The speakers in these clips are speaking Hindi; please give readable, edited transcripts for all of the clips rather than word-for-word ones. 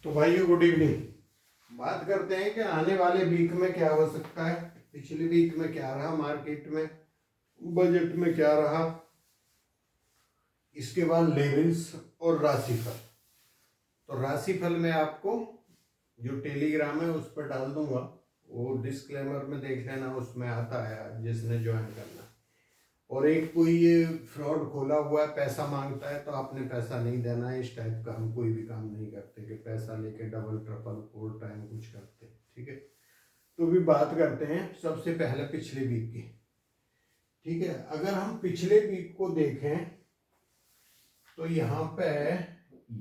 तो भाइयों गुड इवनिंग। बात करते हैं कि आने वाले वीक में क्या हो सकता है। पिछले वीक में क्या रहा मार्केट में, बजट में क्या रहा, इसके बाद लेवल्स और राशिफल। तो राशिफल में आपको जो टेलीग्राम है उस पर डाल दूंगा, वो डिस्क्लेमर में देख लेना, उसमें आता है जिसने ज्वाइन करना। और एक कोई ये फ्रॉड खोला हुआ है, पैसा मांगता है तो आपने पैसा नहीं देना है। इस टाइप का हम कोई भी काम नहीं करते कि पैसा लेके डबल ट्रिपल 4 टाइम कुछ करते, ठीक है। तो भी बात करते हैं सबसे पहले पिछले वीक की, ठीक है। अगर हम पिछले वीक को देखें तो यहाँ पे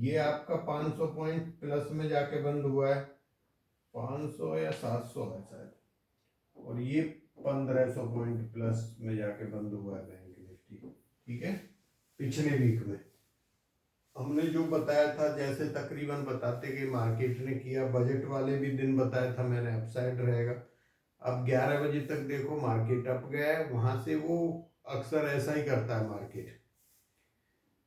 ये आपका 500 पॉइंट प्लस में जाके बंद हुआ है, 500 या 700 है शायद, और ये 1500 पॉइंट प्लस में जाके बंद हुआ है बैंक निफ्टी, ठीक है। पिछले वीक में हमने जो बताया था, जैसे तकरीबन बताते कि मार्केट ने किया, बजट वाले भी दिन बताया था मैंने अपसाइड रहेगा। अब 11 बजे तक देखो मार्केट अप गया है, वहां से वो अक्सर ऐसा ही करता है मार्केट,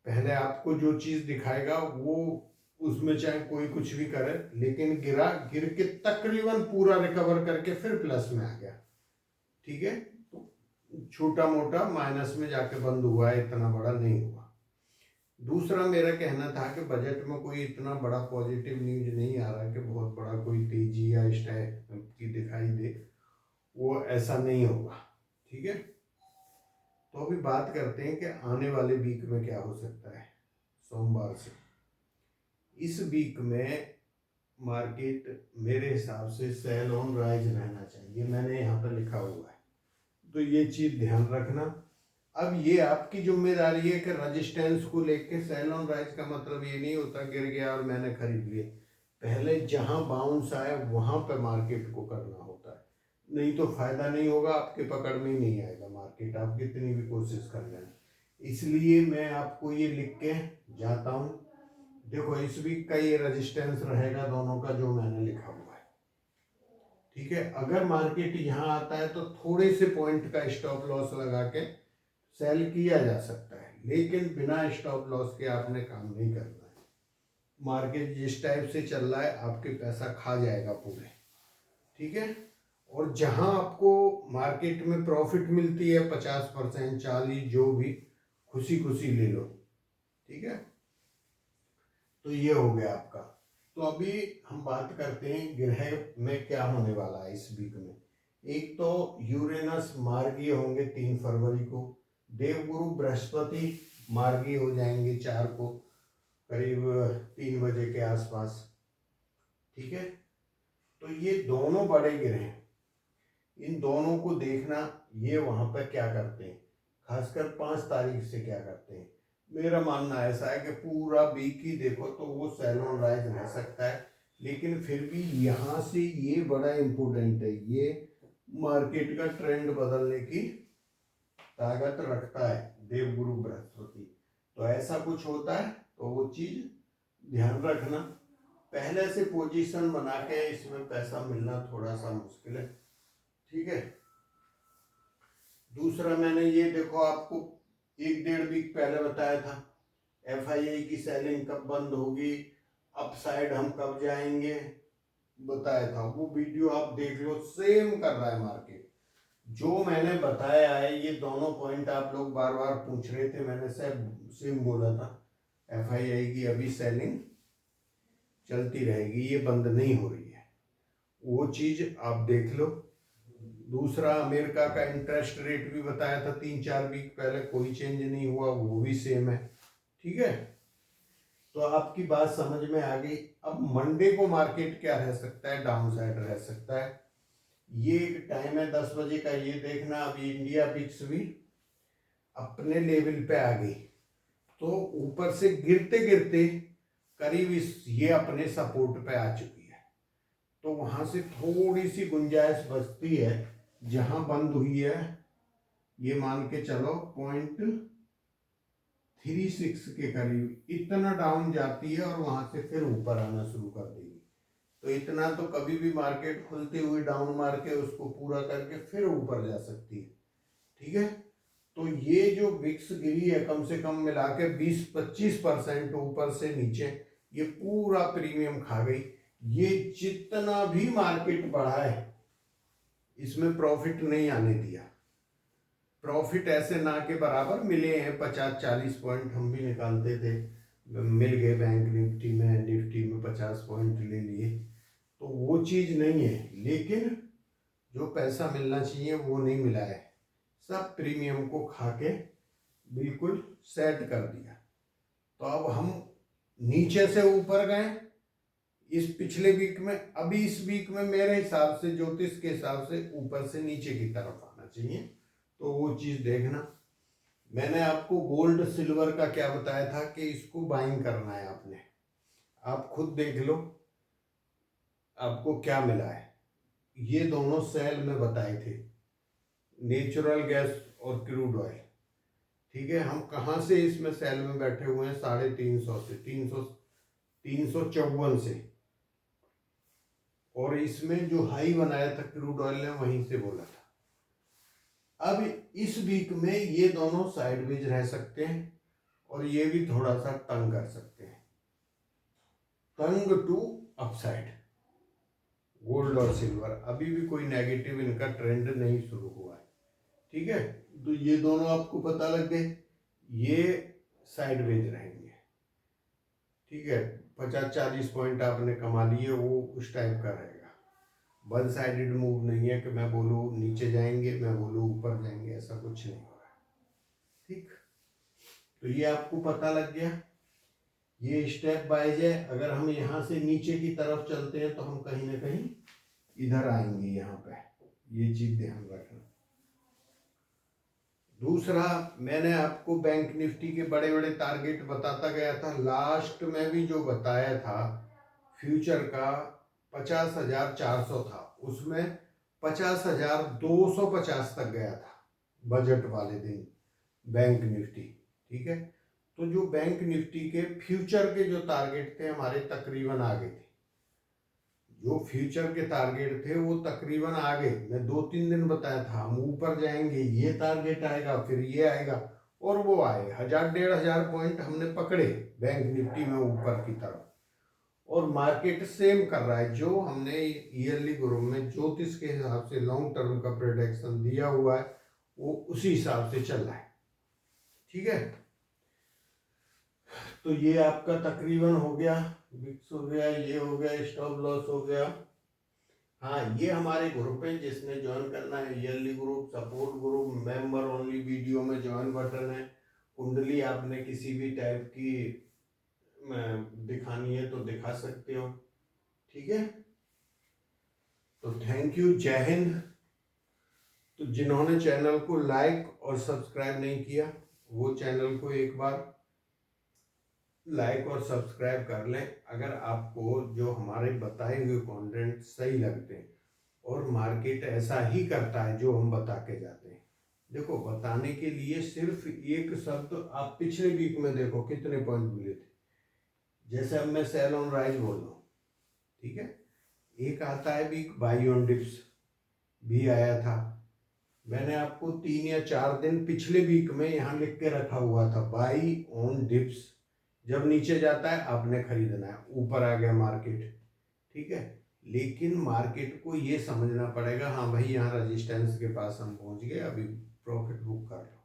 पहले आपको जो चीज दिखाएगा वो उसमें चाहे कोई कुछ भी करे, लेकिन गिर के तकरीबन पूरा रिकवर करके फिर प्लस में आ गया, ठीक है। तो छोटा मोटा माइनस में जाके बंद हुआ है, इतना बड़ा नहीं हुआ। दूसरा मेरा कहना था कि बजट में कोई इतना बड़ा पॉजिटिव न्यूज नहीं आ रहा कि बहुत बड़ा कोई तेजी या इस टाइप की दिखाई दे, वो ऐसा नहीं होगा, ठीक है। तो अभी बात करते हैं कि आने वाले वीक में क्या हो सकता है। सोमवार से इस वीक में मार्केट मेरे हिसाब से सेल ऑन राइज रहना चाहिए, मैंने यहाँ पर लिखा हुआ है, तो ये चीज ध्यान रखना। अब ये आपकी जिम्मेदारी है कि रजिस्टेंस को लेके सेल ऑन राइज का मतलब ये नहीं होता गिर गया और मैंने खरीद लिए। पहले जहां बाउंस आए वहां पे मार्केट को करना होता है, नहीं तो फायदा नहीं होगा, आपके पकड़ में ही नहीं आएगा मार्केट, आप कितनी भी कोशिश कर लेना। इसलिए मैं आपको ये लिख के जाता हूँ। देखो इस वीक का ये रेजिस्टेंस रहेगा दोनों का जो मैंने लिखा हुआ है, ठीक है। अगर मार्केट यहाँ आता है तो थोड़े से पॉइंट का स्टॉप लॉस लगा के सेल किया जा सकता है, लेकिन बिना स्टॉप लॉस के आपने काम नहीं करना है। मार्केट जिस टाइप से चल रहा है आपके पैसा खा जाएगा पूरे, ठीक है। और जहां आपको मार्केट में प्रॉफिट मिलती है 50% 40, जो भी खुशी खुशी ले लो, ठीक है। तो ये हो गया आपका। तो अभी हम बात करते हैं ग्रह में क्या होने वाला है इस वीक में। एक तो यूरेनस मार्गी होंगे 3 फरवरी को, देवगुरु बृहस्पति मार्गी हो जाएंगे 4 को करीब 3 बजे के आसपास, ठीक है। तो ये दोनों बड़े ग्रह हैं, इन दोनों को देखना ये वहां पर क्या करते हैं, खासकर 5 तारीख से क्या करते हैं। मेरा मानना ऐसा है कि पूरा वीक ही देखो तो वो सेल ऑन राइज रह सकता है, लेकिन फिर भी यहाँ से ये बड़ा इम्पोर्टेंट है, ये मार्केट का ट्रेंड बदलने की ताकत रखता है देवगुरु बृहस्पति। तो ऐसा कुछ होता है तो वो चीज ध्यान रखना। पहले से पोजीशन बना के इसमें पैसा मिलना थोड़ा सा मुश्किल है, ठीक है। दूसरा मैंने ये देखो आपको 1 डेढ़ वीक पहले बताया था FII की सेलिंग कब बंद होगी, अपसाइड हम कब जाएंगे, बताया था। वो वीडियो आप देख लो, सेम कर रहा है मार्केट जो मैंने बताया है। ये दोनों पॉइंट आप लोग बार बार पूछ रहे थे, मैंने सेम बोला था। FII की अभी सेलिंग चलती रहेगी, ये बंद नहीं हो रही है, वो चीज आप देख लो। दूसरा अमेरिका का इंटरेस्ट रेट भी बताया था 3-4 वीक पहले, कोई चेंज नहीं हुआ, वो भी सेम है, ठीक है। तो आपकी बात समझ में आ गई। अब मंडे को मार्केट क्या रह सकता है, डाउन साइड रह सकता है। ये एक टाइम है 10 बजे का, ये देखना। अभी इंडिया बिक्स भी अपने लेवल पे आ गई, तो ऊपर से गिरते गिरते करीब ये अपने सपोर्ट पे आ चुकी है, तो वहां से थोड़ी सी गुंजाइश बचती है। जहां बंद हुई है ये मान के चलो 0.36 के करीब, इतना डाउन जाती है और वहां से फिर ऊपर आना शुरू कर देगी। तो इतना तो कभी भी मार्केट खुलते हुए डाउन मार के उसको पूरा करके फिर ऊपर जा सकती है, ठीक है। तो ये जो विक्स गिरी है कम से कम मिला के 20-25% ऊपर से नीचे, ये पूरा प्रीमियम खा गई। ये जितना भी मार्केट बढ़ा है इसमें प्रॉफिट नहीं आने दिया। प्रॉफिट ऐसे ना के बराबर मिले हैं, 50-40 पॉइंट हम भी निकालते थे, मिल गए बैंक निफ्टी में 50 पॉइंट ले लिए, तो वो चीज़ नहीं है। लेकिन जो पैसा मिलना चाहिए वो नहीं मिला है, सब प्रीमियम को खा के बिल्कुल सेट कर दिया। तो अब हम नीचे से ऊपर गए इस पिछले वीक में, अभी इस वीक में मेरे हिसाब से, ज्योतिष के हिसाब से ऊपर से नीचे की तरफ आना चाहिए, तो वो चीज़ देखना। मैंने आपको गोल्ड सिल्वर का क्या बताया था कि इसको बाइंग करना है आपने, आप खुद देख लो आपको क्या मिला है। ये दोनों सेल में बताए थे, नेचुरल गैस और क्रूड ऑयल, ठीक है। हम कहाँ से इसमें सेल में बैठे हुए हैं, 350 से 354 से, और इसमें जो हाई बनाया था क्रूड ऑयल ने वहीं से बोला था। अब इस वीक में ये दोनों साइडवेज रह सकते हैं और ये भी थोड़ा सा तंग कर सकते हैं, तंग टू अपसाइड। गोल्ड और सिल्वर अभी भी कोई नेगेटिव इनका ट्रेंड नहीं शुरू हुआ है, ठीक है। तो ये दोनों आपको पता लग गए, ये साइडवेज रहेंगे, ठीक है। 50-40 पॉइंट आपने कमा लिए, वो उस टाइप का रहेगा। वन साइडेड मूव नहीं है कि मैं बोलूँ नीचे जाएंगे, मैं बोलूँ ऊपर जाएंगे, ऐसा कुछ नहीं हो रहा है, ठीक। तो ये आपको पता लग गया, ये स्टेप वाइज है। अगर हम यहाँ से नीचे की तरफ चलते हैं तो हम कहीं ना कहीं इधर आएंगे, यहाँ पे ये चीज ध्यान रखना। दूसरा, मैंने आपको बैंक निफ्टी के बड़े बड़े टारगेट बताता गया था, लास्ट में भी जो बताया था फ्यूचर का 50,400 था, उसमें 50,250 तक गया था बजट वाले दिन बैंक निफ्टी, ठीक है। तो जो बैंक निफ्टी के फ्यूचर के जो टारगेट थे हमारे तकरीबन आ गए थे, जो फ्यूचर के टारगेट थे वो तकरीबन आ गए। मैं 2-3 दिन बताया था हम ऊपर जाएंगे, ये टारगेट आएगा, फिर ये आएगा, और वो आए। 1000-1500 पॉइंट हमने पकड़े बैंक निफ्टी में ऊपर की तरफ, और मार्केट सेम कर रहा है जो हमने ईयरली ग्रुप में ज्योतिष के हिसाब से लॉन्ग टर्म का प्रोडक्शन दिया हुआ है, वो उसी हिसाब से चल रहा है, ठीक है। तो ये आपका तकरीबन हो गया, विक्स हो गया, ये हो गया, स्टॉप लॉस हो गया। हाँ, ये हमारे ग्रुप है, जिसने ज्वाइन करना है, yearly group, support group, member only, video में ज्वाइन बटन है। कुंडली आपने किसी भी टाइप की दिखानी है तो दिखा सकते हो, ठीक है। तो थैंक यू, जय हिंद। तो जिन्होंने चैनल को लाइक और सब्सक्राइब नहीं किया वो चैनल को एक बार लाइक और सब्सक्राइब कर लें, अगर आपको जो हमारे बताए हुए कंटेंट सही लगते हैं और मार्केट ऐसा ही करता है जो हम बता के जाते हैं। देखो, बताने के लिए सिर्फ एक शब्द आप पिछले वीक में देखो कितने पॉइंट मिले थे, जैसे अब मैं सेल ऑन राइज बोल रहा हूँ, ठीक है। एक आता है वीक बाई ऑन डिप्स भी आया था, मैंने आपको 3 या 4 दिन पिछले वीक में यहाँ लिख के रखा हुआ था, बाई ऑन डिप्स। जब नीचे जाता है आपने खरीदना है, ऊपर आ गया मार्केट, ठीक है। लेकिन मार्केट को ये समझना पड़ेगा, हाँ भाई यहाँ रेजिस्टेंस के पास हम पहुँच गए, अभी प्रॉफिट बुक कर लो,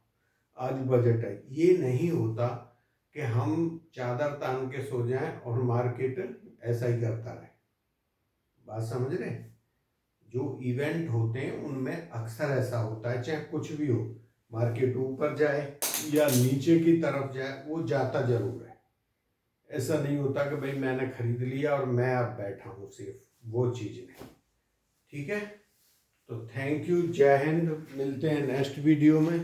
आज बजट है। ये नहीं होता कि हम चादर तान के सो जाएं और मार्केट ऐसा ही करता रहे। बात समझ रहे? जो इवेंट होते हैं उनमें अक्सर ऐसा होता है, चाहे कुछ भी हो, मार्केट ऊपर जाए या नीचे की तरफ जाए, वो जाता जरूर है। ऐसा नहीं होता कि भाई मैंने खरीद लिया और मैं अब बैठा हूँ सिर्फ, वो चीज़ नहीं, ठीक है। तो थैंक यू, जय हिंद, मिलते हैं नेक्स्ट वीडियो में।